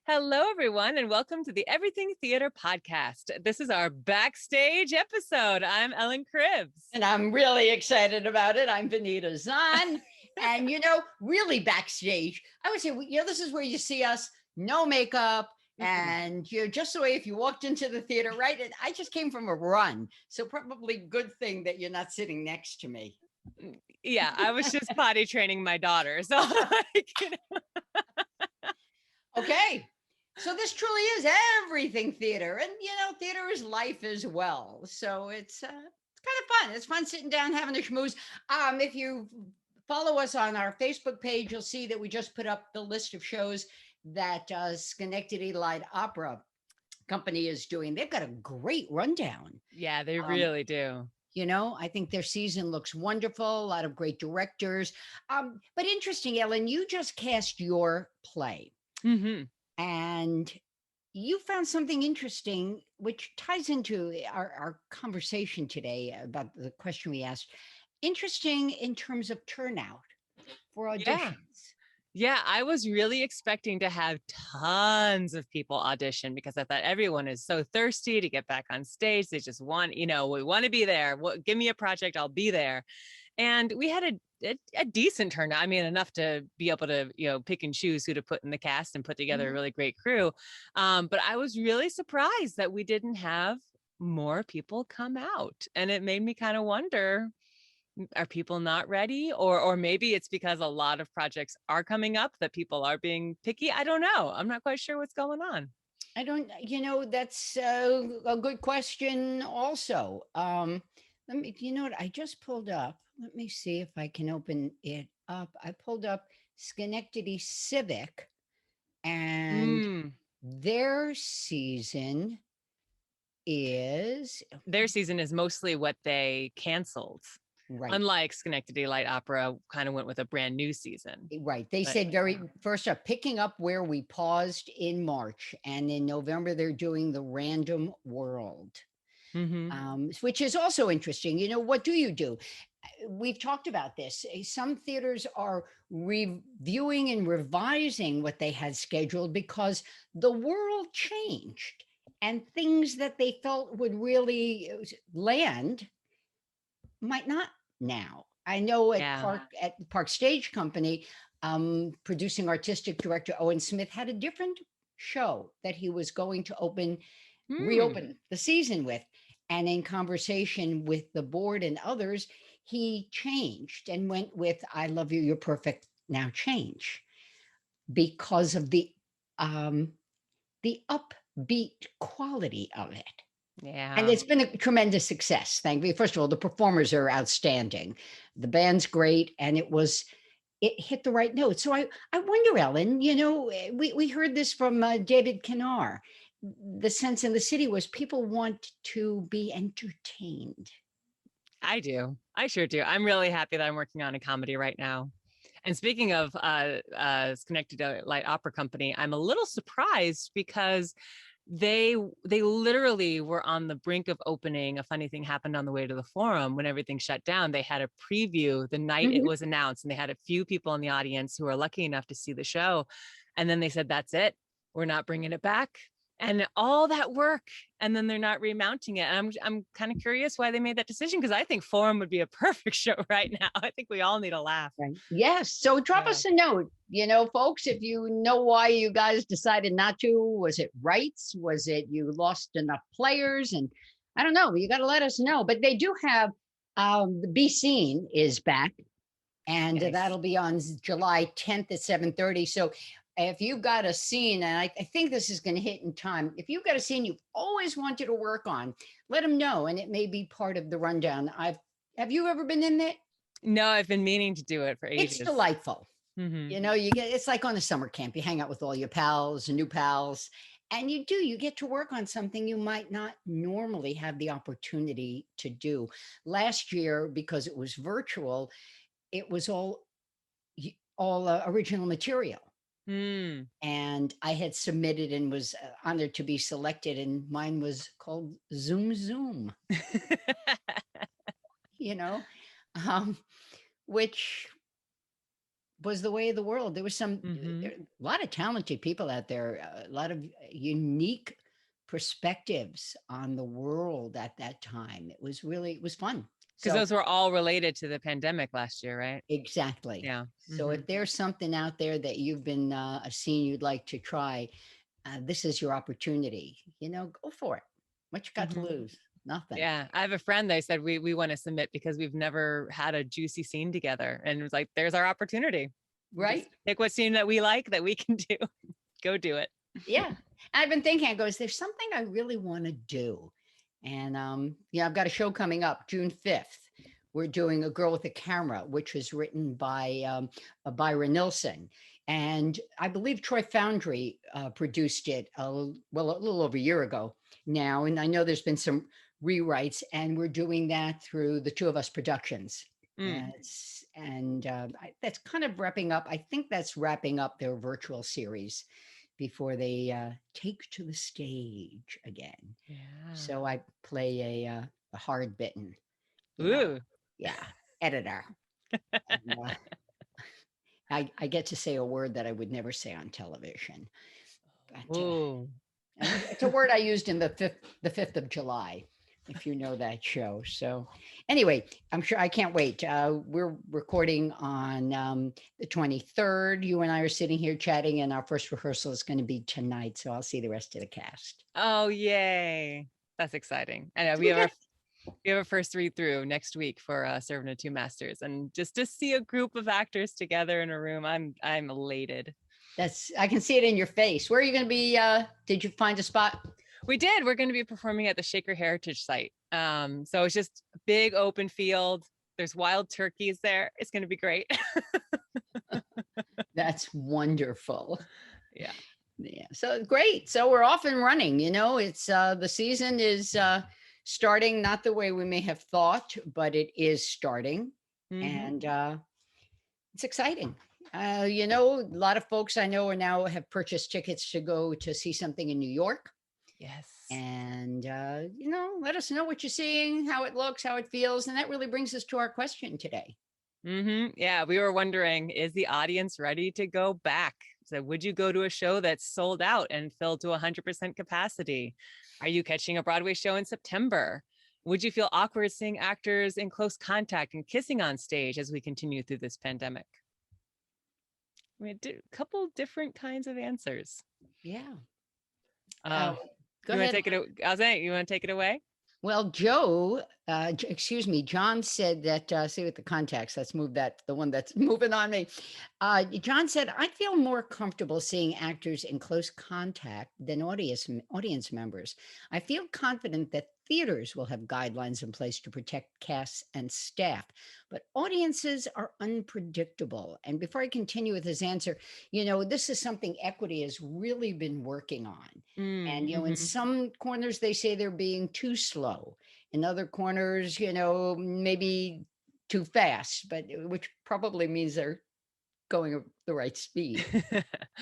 Hello, everyone, and welcome to the Everything Theater podcast. This is our backstage episode. I'm Ellen Cribbs. And I'm really excited about it. I'm Benita Zahn. And, really backstage, I would say, this is where you see us, no makeup. And you're just the way if you walked into the theater, right? And I just came from a run. So probably good thing that you're not sitting next to me. Yeah, I was just potty training my daughter. So, Okay. So this truly is everything theater. And, theater is life as well. So it's kind of fun. It's fun sitting down, having a schmooze. If you follow us on our Facebook page, you'll see that we just put up the list of shows that Schenectady Light Opera Company is doing. They've got a great rundown. Yeah, they really do. I think their season looks wonderful. A lot of great directors. But interesting, Ellen, you just cast your play. Mm-hmm. And you found something interesting, which ties into our conversation today about the question we asked. Interesting in terms of turnout for auditions. Yeah, I was really expecting to have tons of people audition because I thought everyone is so thirsty to get back on stage. They just want, we want to be there. Give me a project, I'll be there. And we had a decent turnout. I mean, enough to be able to, pick and choose who to put in the cast and put together a really great crew. But I was really surprised that we didn't have more people come out. And it made me kind of wonder, are people not ready? Or maybe it's because a lot of projects are coming up that people are being picky. I don't know. I'm not quite sure what's going on. I don't, that's a good question also. Let me, what I just pulled up. Let me see if I can open it up. I pulled up Schenectady Civic and their season is mostly what they canceled. Right. Unlike Schenectady Light Opera kind of went with a brand new season. Right. They said first up, picking up where we paused in March, and in November, they're doing the Random World, which is also interesting. What do you do? We've talked about this. Some theaters are reviewing and revising what they had scheduled because the world changed and things that they felt would really land might not now. I know at the Park Stage Company, producing artistic director Owen Smith had a different show that he was going to reopen the season with. And in conversation with the board and others, he changed and went with I Love You, You're Perfect, Now Change, because of the upbeat quality of it. Yeah. And it's been a tremendous success. Thank you. First of all, the performers are outstanding. The band's great. And it hit the right note. So I wonder, Ellen, we heard this from David Kennar. The sense in the city was people want to be entertained. I do. I sure do. I'm really happy that I'm working on a comedy right now. And speaking of Schenectady Light Opera Company, I'm a little surprised because they literally were on the brink of opening. A funny thing happened on the way to the Forum when everything shut down. They had a preview the night it was announced, and they had a few people in the audience who were lucky enough to see the show. And then they said, that's it. We're not bringing it back. And all that work, and then they're not remounting it. And I'm kind of curious why they made that decision, because I think Forum would be a perfect show right now. I think we all need a laugh. Right. Yes. So drop us a note, folks, if you know why you guys decided not to. Was it rights? Was it you lost enough players? And I don't know. You got to let us know. But they do have the Be Seen is back, and that'll be on July 10th at 7:30. So if you've got a scene, and I think this is going to hit in time, if you've got a scene you've always wanted to work on, let them know, and it may be part of the rundown. Have you ever been in there? No, I've been meaning to do it for ages. It's delightful. It's like on a summer camp. You hang out with all your pals and new pals, and you get to work on something you might not normally have the opportunity to do. Last year, because it was virtual, it was all original material. And I had submitted and was honored to be selected, and mine was called Zoom Zoom. Which was the way of the world. There was Mm-hmm. a lot of talented people out there, a lot of unique perspectives on the world at that time. It was fun. Because So those were all related to the pandemic last year, right? exactly. Yeah. So Mm-hmm. if there's something out there that you've been seeing you'd like to try, this is your opportunity. Go for it. What you got to Mm-hmm. lose? Nothing. Yeah, I have a friend. They said we want to submit because we've never had a juicy scene together, and it was like, there's our opportunity. Just Right? pick what scene that we like that we can do. Go do it. Yeah. I've been thinking, I go, is there something I really want to do? And I've got a show coming up June 5th. We're doing A Girl with a Camera, which was written by Byron Nilsson. And I believe Troy Foundry produced it, a little over a year ago now. And I know there's been some rewrites, and we're doing that through the Two of Us Productions. Mm. That's kind of wrapping up. I think that's wrapping up their virtual series before they take to the stage again. Yeah. So I play a hard bitten, you know, Ooh. yeah, editor. And, I get to say a word that I would never say on television, but Ooh. it's a word I used in the 5th of July, if you know that show. So anyway, I'm sure I can't wait. We're recording on the 23rd. You and I are sitting here chatting, and our first rehearsal is going to be tonight. So I'll see the rest of the cast. Oh, yay. That's exciting. I know So we got we have a first read through next week for Servant of Two Masters, and just to see a group of actors together in a room, I'm elated. I can see it in your face. Where are you going to be? Did you find a spot? We did. We're going to be performing at the Shaker Heritage Site. So it's just a big open field. There's wild turkeys there. It's going to be great. That's wonderful. Yeah. Yeah. So great. So we're off and running. It's the season is starting, not the way we may have thought, but it is starting. Mm-hmm. And it's exciting. A lot of folks I know are now have purchased tickets to go to see something in New York. Yes. And let us know what you're seeing, how it looks, how it feels. And that really brings us to our question today. Mm-hmm. Yeah, we were wondering, is the audience ready to go back? So would you go to a show that's sold out and filled to 100% capacity? Are you catching a Broadway show in September? Would you feel awkward seeing actors in close contact and kissing on stage as we continue through this pandemic? We had a couple different kinds of answers. Yeah. Uh, Go you want to ahead. take it? I was saying, you want to take it away? Well, excuse me, John said that, see with the context, let's move that, the one that's moving on me. John said, I feel more comfortable seeing actors in close contact than audience members. I feel confident that theaters will have guidelines in place to protect casts and staff, but audiences are unpredictable. And before I continue with his answer, this is something Equity has really been working on. And, in Mm-hmm. some corners, they say they're being too slow. In other corners, maybe too fast, but which probably means they're going the right speed.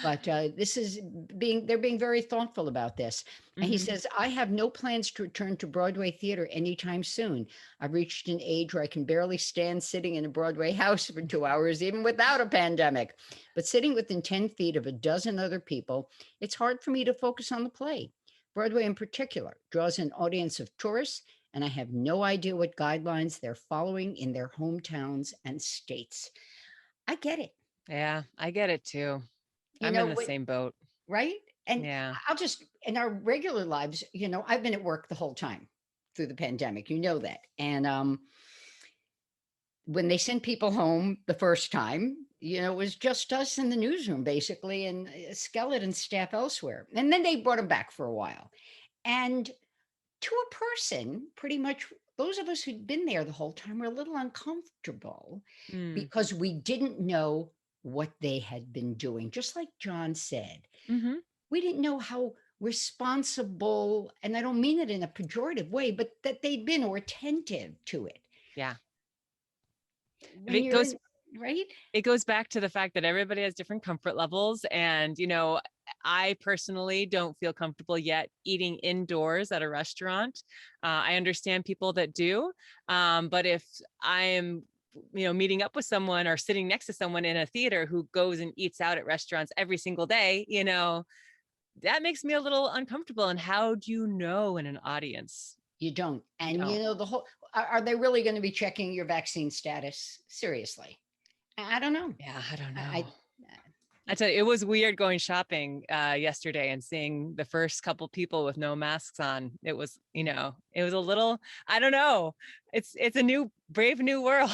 But they're being very thoughtful about this. And he Mm-hmm. says, I have no plans to return to Broadway theater anytime soon. I've reached an age where I can barely stand sitting in a Broadway house for 2 hours, even without a pandemic. But sitting within 10 feet of a dozen other people, it's hard for me to focus on the play. Broadway, in particular, draws an audience of tourists, and I have no idea what guidelines they're following in their hometowns and states. I get it. Yeah, I get it too. You I'm know in the what? same boat. Right? And Yeah. I'll just, in our regular lives, I've been at work the whole time through the pandemic, that. And when they sent people home the first time, it was just us in the newsroom basically, and skeleton staff elsewhere. And then they brought them back for a while. And to a person, pretty much those of us who'd been there the whole time were a little uncomfortable Mm. because we didn't know what they had been doing. Just like John said, Mm-hmm. we didn't know how responsible, and I don't mean it in a pejorative way, but that they'd been or attentive to it. Yeah. When It you're goes in, right? it goes back to the fact that everybody has different comfort levels, and I personally don't feel comfortable yet eating indoors at a restaurant. I understand people that do, but if I am meeting up with someone or sitting next to someone in a theater who goes and eats out at restaurants every single day, that makes me a little uncomfortable. And how do you know in an audience? You don't. You And don't. the whole, are they really going to be checking your vaccine status? Seriously. I don't know. Yeah, I don't I, know. I tell you, it was weird going shopping yesterday and seeing the first couple people with no masks on. It was, it was a little, I don't know. It's a new, brave new world.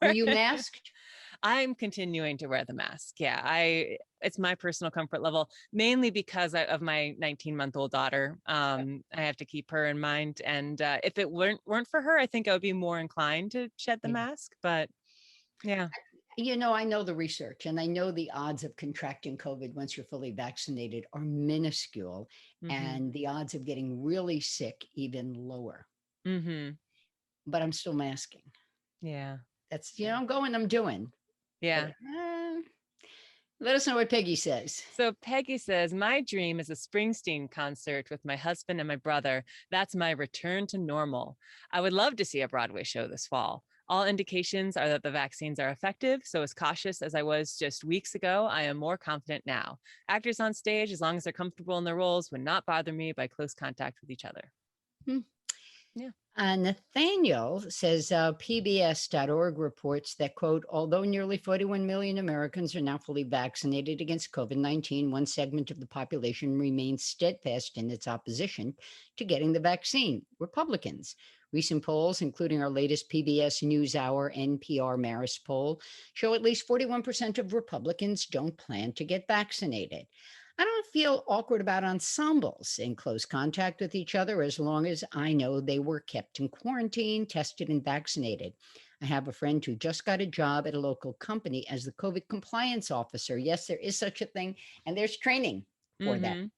are you masked? I'm continuing to wear the mask. Yeah, it's my personal comfort level, mainly because of my 19-month-old daughter. I have to keep her in mind. And if it weren't for her, I think I would be more inclined to shed the mask. But yeah. I know the research and I know the odds of contracting COVID once you're fully vaccinated are minuscule, and the odds of getting really sick even lower. But I'm still masking. Yeah. That's, I'm going, I'm doing. Yeah. But, let us know what Peggy says. So Peggy says, my dream is a Springsteen concert with my husband and my brother. That's my return to normal. I would love to see a Broadway show this fall. All indications are that the vaccines are effective, so as cautious as I was just weeks ago, I am more confident now. Actors on stage, as long as they're comfortable in their roles, would not bother me by close contact with each other. Yeah. Nathaniel says PBS.org reports that, quote, although nearly 41 million Americans are now fully vaccinated against COVID-19, one segment of the population remains steadfast in its opposition to getting the vaccine: Republicans. Recent polls, including our latest PBS NewsHour NPR Marist poll, show at least 41% of Republicans don't plan to get vaccinated. I don't feel awkward about ensembles in close contact with each other as long as I know they were kept in quarantine, tested, and vaccinated. I have a friend who just got a job at a local company as the COVID compliance officer. Yes, there is such a thing, and there's training for that.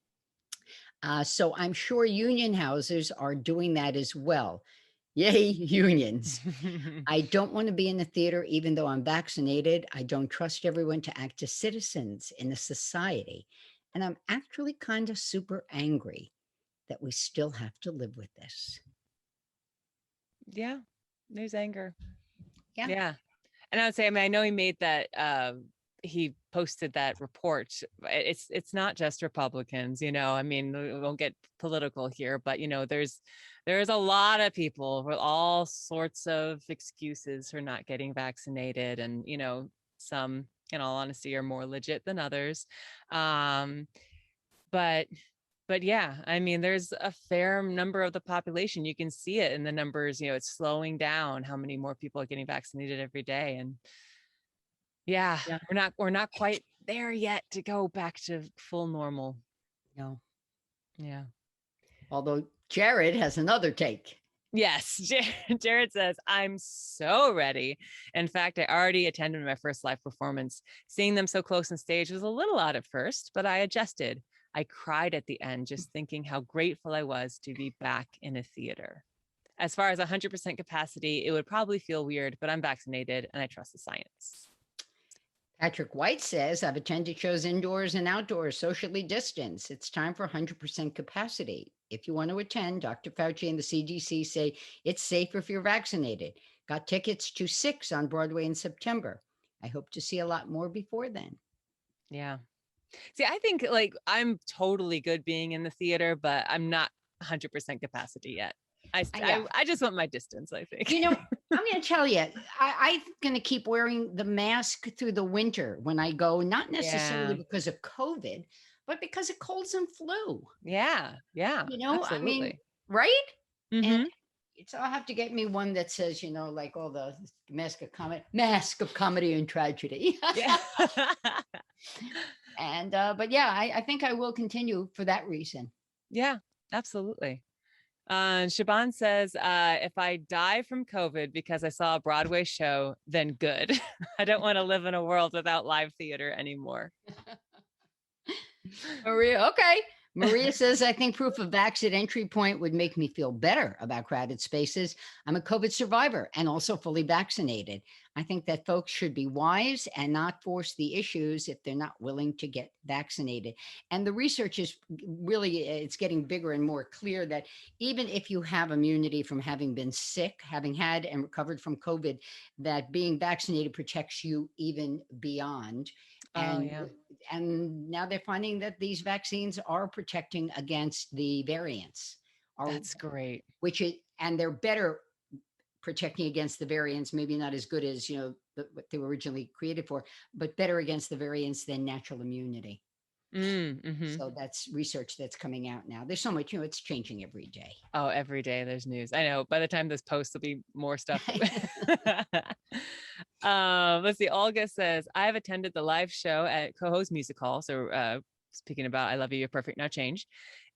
So I'm sure union houses are doing that as well. Yay, unions. I don't want to be in the theater even though I'm vaccinated. I don't trust everyone to act as citizens in a society. And I'm actually kind of super angry that we still have to live with this. Yeah, there's anger. Yeah. Yeah. And I would say, I know he made that, he posted that report. It's not just Republicans, we won't get political here, but there's a lot of people with all sorts of excuses for not getting vaccinated. And, some, in all honesty, are more legit than others. But yeah, there's a fair number of the population. You can see it in the numbers, it's slowing down how many more people are getting vaccinated every day. And yeah, we're not quite there yet to go back to full normal. No. Yeah. Although Jared has another take. Yes. Jared says, I'm so ready. In fact, I already attended my first live performance. Seeing them so close on stage was a little odd at first, but I adjusted. I cried at the end, just thinking how grateful I was to be back in a theater. As far as 100% capacity, it would probably feel weird, but I'm vaccinated and I trust the science. Patrick White says, I've attended shows indoors and outdoors, socially distanced. It's time for 100% capacity. If you want to attend, Dr. Fauci and the CDC say it's safe if you're vaccinated. Got tickets to 6 on Broadway in September. I hope to see a lot more before then. Yeah. See, I think I'm totally good being in the theater, but I'm not 100% capacity yet. I just want my distance, I think. I'm going to tell you, I'm going to keep wearing the mask through the winter when I go, not necessarily because of COVID, but because of colds and flu. Yeah. Yeah. Absolutely. Right? And so I'll have to get me one that says, like all the mask of comedy and tragedy. Yeah. And, but yeah, I think I will continue for that reason. Yeah, absolutely. Shaban says, if I die from COVID because I saw a Broadway show, then good. I don't want to live in a world without live theater anymore. Maria, okay. Maria says, I think proof of vax at entry point would make me feel better about crowded spaces. I'm a COVID survivor and also fully vaccinated. I think that folks should be wise and not force the issues if they're not willing to get vaccinated. And the research is really, it's getting bigger and more clear that even if you have immunity from having been sick, having had and recovered from COVID, that being vaccinated protects you even beyond. Oh, And yeah. now they're finding that these vaccines are protecting against the variants, are That's great. which is, and they're better protecting against the variants, maybe not as good as what they were originally created for, but better against the variants than natural immunity. Mm-hmm. So that's research that's coming out now. There's so much, it's changing every day. Oh, every day there's news. I know. By the time this posts, there'll be more stuff. Let's see. Olga says, I've attended the live show at Co-host Music Hall. So speaking about I Love You, You're Perfect, Now Change.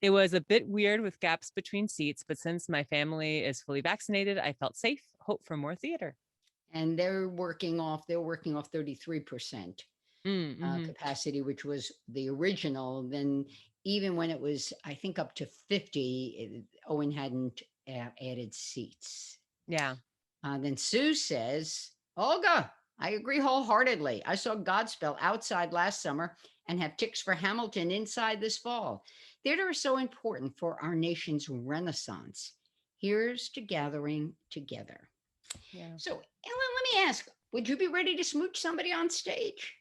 It was a bit weird with gaps between seats, but since my family is fully vaccinated, I felt safe. Hope for more theater. And they're working off 33% Mm-hmm. capacity, which was the original. Then even when it was, I think, up to 50, Owen hadn't added seats. Yeah. Then Sue says, Olga, I agree wholeheartedly. I saw Godspell outside last summer and have tickets for Hamilton inside this fall. Theater is so important for our nation's renaissance. Here's to gathering together. Yeah. So, Ellen, let me ask, would you be ready to smooch somebody on stage?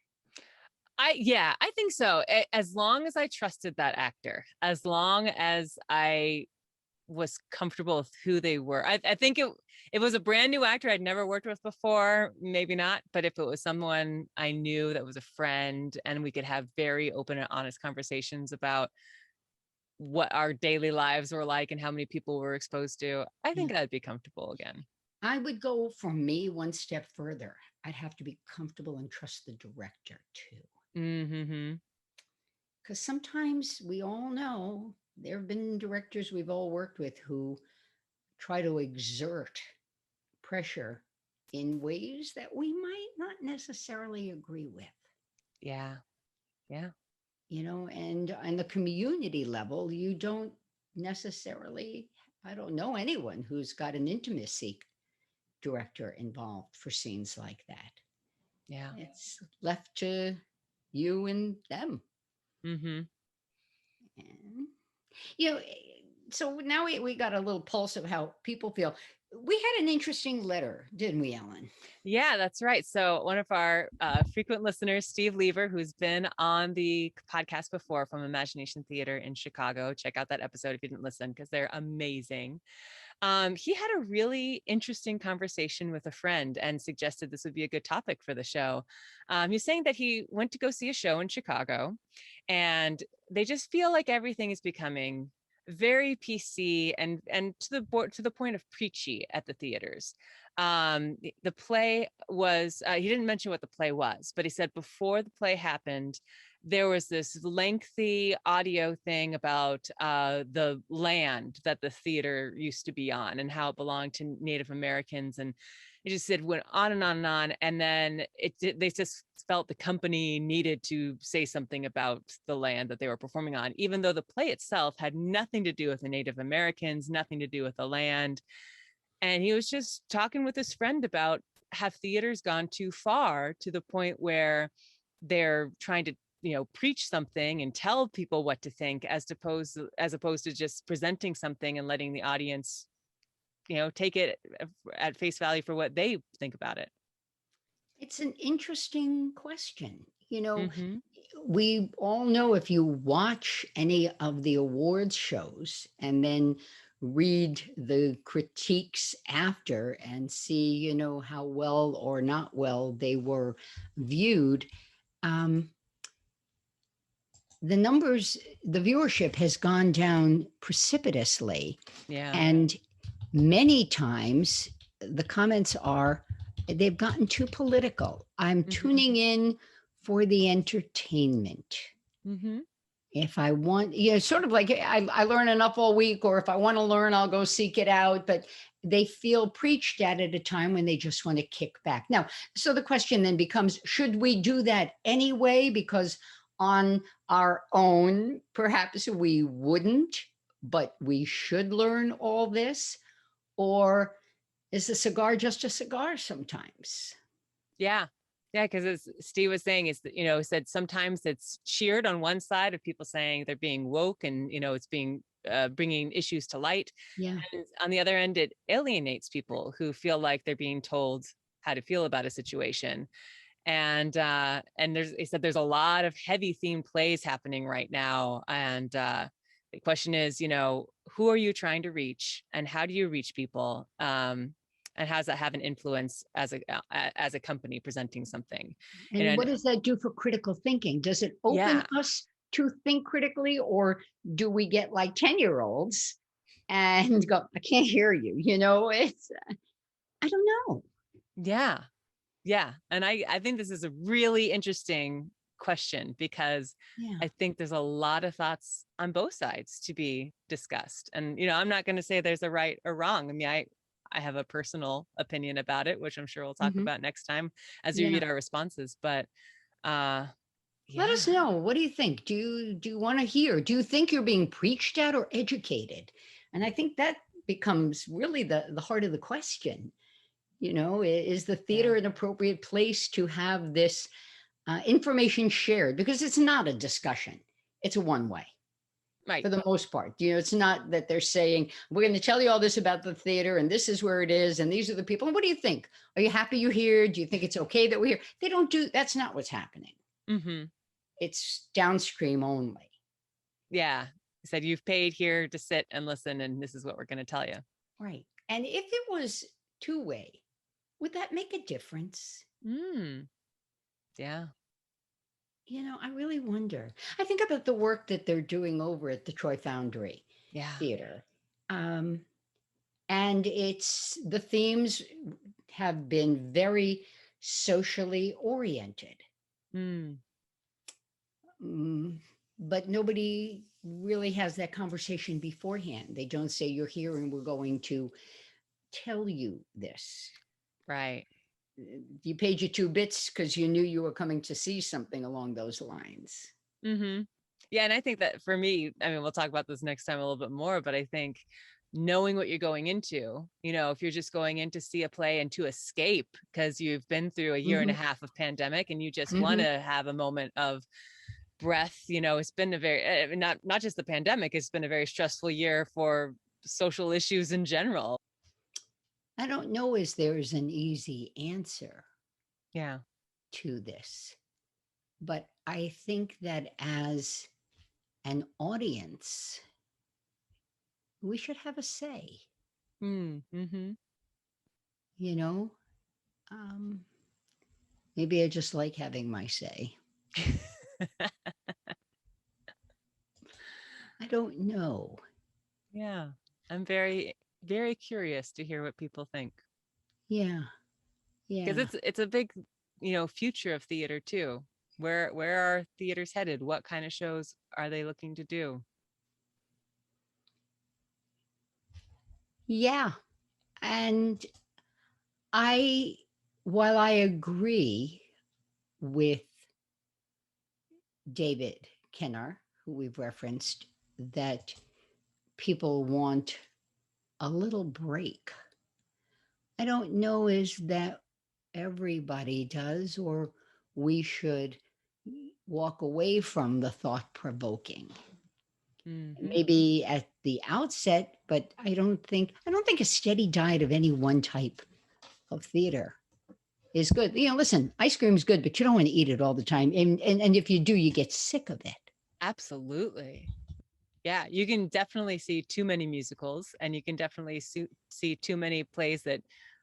I think so. As long as I trusted that actor, as long as I was comfortable with who they were. I think it was a brand new actor I'd never worked with before, maybe not, but if it was someone I knew that was a friend and we could have very open and honest conversations about what our daily lives were like and how many people we're exposed to, I think I'd be comfortable again. I would go for me one step further. I'd have to be comfortable and trust the director too. Mm-hmm. Because sometimes we all know there have been directors we've all worked with who try to exert pressure in ways that we might not necessarily agree with. Yeah. Yeah. And on the community level, you don't necessarily, I don't know anyone who's got an intimacy director involved for scenes like that. Yeah. It's left to you and them. Mm-hmm. And, so now we got a little pulse of how people feel. We had an interesting letter, didn't we, Ellen? Yeah, that's right. So one of our frequent listeners, Steve Lever, who's been on the podcast before from Imagination Theater in Chicago. Check out that episode if you didn't listen, because they're amazing. He had a really interesting conversation with a friend and suggested this would be a good topic for the show. He's saying that he went to go see a show in Chicago and they just feel like everything is becoming very PC and to the point of preachy at the theaters. The play was he didn't mention what the play was, but he said before the play happened, there was this lengthy audio thing about the land that the theater used to be on and how it belonged to Native Americans. And it just said went on and on and on. And then they just felt the company needed to say something about the land that they were performing on, even though the play itself had nothing to do with the Native Americans, nothing to do with the land. And he was just talking with his friend about have theaters gone too far to the point where they're trying to preach something and tell people what to think as opposed to just presenting something and letting the audience take it at face value for what they think about it. It's an interesting question. Mm-hmm. We all know if you watch any of the awards shows and then read the critiques after and see, how well or not well they were viewed, the numbers, the viewership has gone down precipitously. Yeah. And many times the comments are, they've gotten too political. I'm tuning in for the entertainment. Mm-hmm. If I want, sort of like I learn enough all week, or if I want to learn, I'll go seek it out. But they feel preached at a time when they just want to kick back. Now, so the question then becomes, should we do that anyway? Because on our own, perhaps we wouldn't, but we should learn all this? Or is a cigar just a cigar sometimes? Yeah. Yeah. Cause as Steve was saying, is that, said sometimes it's cheered on one side of people saying they're being woke and, it's being, bringing issues to light. Yeah. And on the other end, it alienates people who feel like they're being told how to feel about a situation. And he said there's a lot of heavy themed plays happening right now. And the question is, who are you trying to reach and how do you reach people? And how does that have an influence as a company presenting something? And what does that do for critical thinking? Does it open Yeah, us to think critically, or do we get like 10-year-olds and go, I can't hear you? It's, I don't know. yeah, yeah. And I think this is a really interesting question because Yeah. I think there's a lot of thoughts on both sides to be discussed. And, I'm not going to say there's a right or wrong. I mean, I have a personal opinion about it, which I'm sure we'll talk Hmm. about next time as we Yeah. read our responses. But Let yeah, us know. What do you think? Do you want to hear? Do you think you're being preached at or educated? And I think that becomes really the heart of the question. Is the yeah, theater an appropriate place to have this information shared? Because it's not a discussion; it's a one way right. for the most part. It's not that they're saying we're going to tell you all this about the theater, and this is where it is, and these are the people. And what do you think? Are you happy you're here? Do you think it's okay that we're here? They don't do. That's not what's happening. Mm-hmm. It's downstream only. Yeah. He said, you've paid here to sit and listen, and this is what we're going to tell you. Right. And if it was two-way, would that make a difference? Mm, yeah. I really wonder. I think about the work that they're doing over at the Troy Foundry Yeah. Theater. Um, and the themes have been very socially oriented. Mm, Mm, but nobody really has that conversation beforehand. They don't say, you're here and we're going to tell you this. right. You paid your 2 bits because you knew you were coming to see something along those lines. Mm-hmm. Yeah. And I think that for me, I mean, we'll talk about this next time a little bit more, but I think knowing what you're going into, if you're just going in to see a play and to escape because you've been through a year and a Hmm. half of pandemic and you just want Hmm. to have a moment of breath, it's been a very, not just the pandemic, it's been a very stressful year for social issues in general. I don't know as there's an easy answer Yeah. to this, but I think that as an audience, we should have a say. Mm-hmm. You know, um, maybe I just like having my say. I don't know. Yeah. I'm very, very curious to hear what people think. Yeah, Because yeah, it's a big, future of theater too. Where are theaters headed? What kind of shows are they looking to do? yeah. And I, while I agree with David Kenner, who we've referenced, that people want a little break. I don't know is that everybody does, or we should walk away from the thought provoking. Mm-hmm. Maybe at the outset, but I don't think a steady diet of any one type of theater is good. Listen, ice cream's good, but you don't want to eat it all the time. And if you do, you get sick of it. Absolutely. Yeah, you can definitely see too many musicals and you can definitely see too many plays that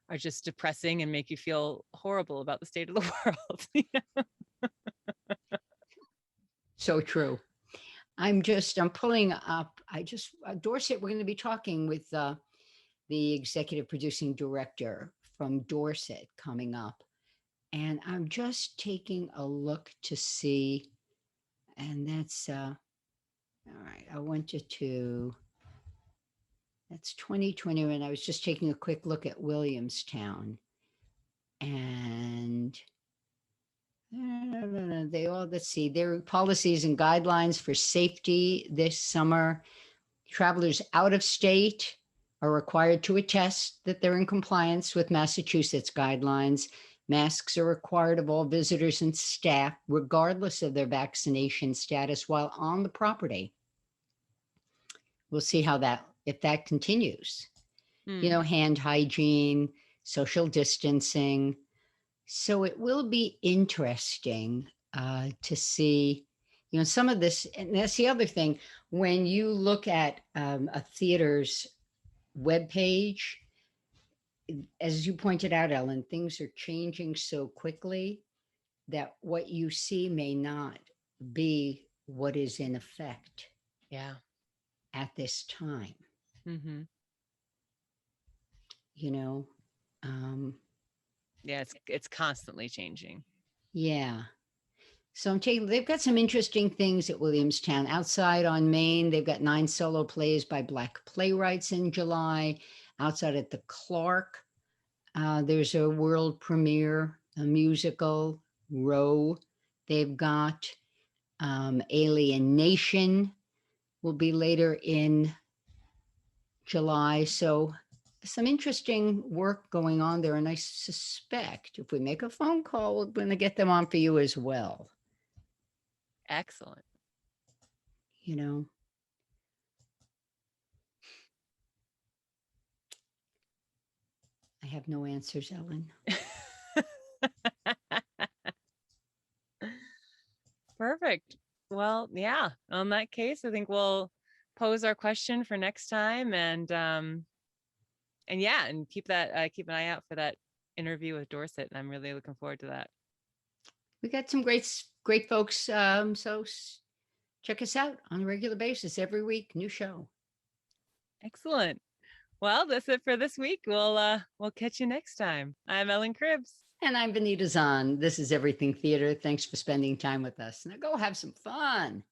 are just depressing and make you feel horrible about the state of the world. So true. I'm pulling up, Dorset, we're going to be talking with the executive producing director from Dorset coming up. And I'm just taking a look to see, and that's, all right, I went that's 2020, and I was just taking a quick look at Williamstown. And They all, let's see, their policies and guidelines for safety this summer. Travelers out of state are required to attest that they're in compliance with Massachusetts guidelines. Masks are required of all visitors and staff, regardless of their vaccination status, while on the property. We'll see how that, if that continues. Hand hygiene, social distancing. So it will be interesting to see, some of this. And that's the other thing. When you look at a theater's webpage, as you pointed out, Ellen, things are changing so quickly that what you see may not be what is in effect. Yeah. At this time. Mm-hmm. Yeah, it's constantly changing. Yeah. So they've got some interesting things at Williamstown. Outside on Main, they've got 9 solo plays by Black playwrights in July. Outside at the Clark, there's a world premiere, a musical, Row. They've got Alien Nation will be later in July. So some interesting work going on there. And I suspect if we make a phone call, we're going to get them on for you as well. Excellent. I have no answers, Ellen. Perfect. Well, yeah, on that case, I think we'll pose our question for next time, and keep an eye out for that interview with Dorset. And I'm really looking forward to that. We got some great folks. So check us out on a regular basis every week. New show. Excellent. Well, that's it for this week. We'll catch you next time. I'm Ellen Cribbs. And I'm Benita Zahn. This is Everything Theater. Thanks for spending time with us. Now go have some fun.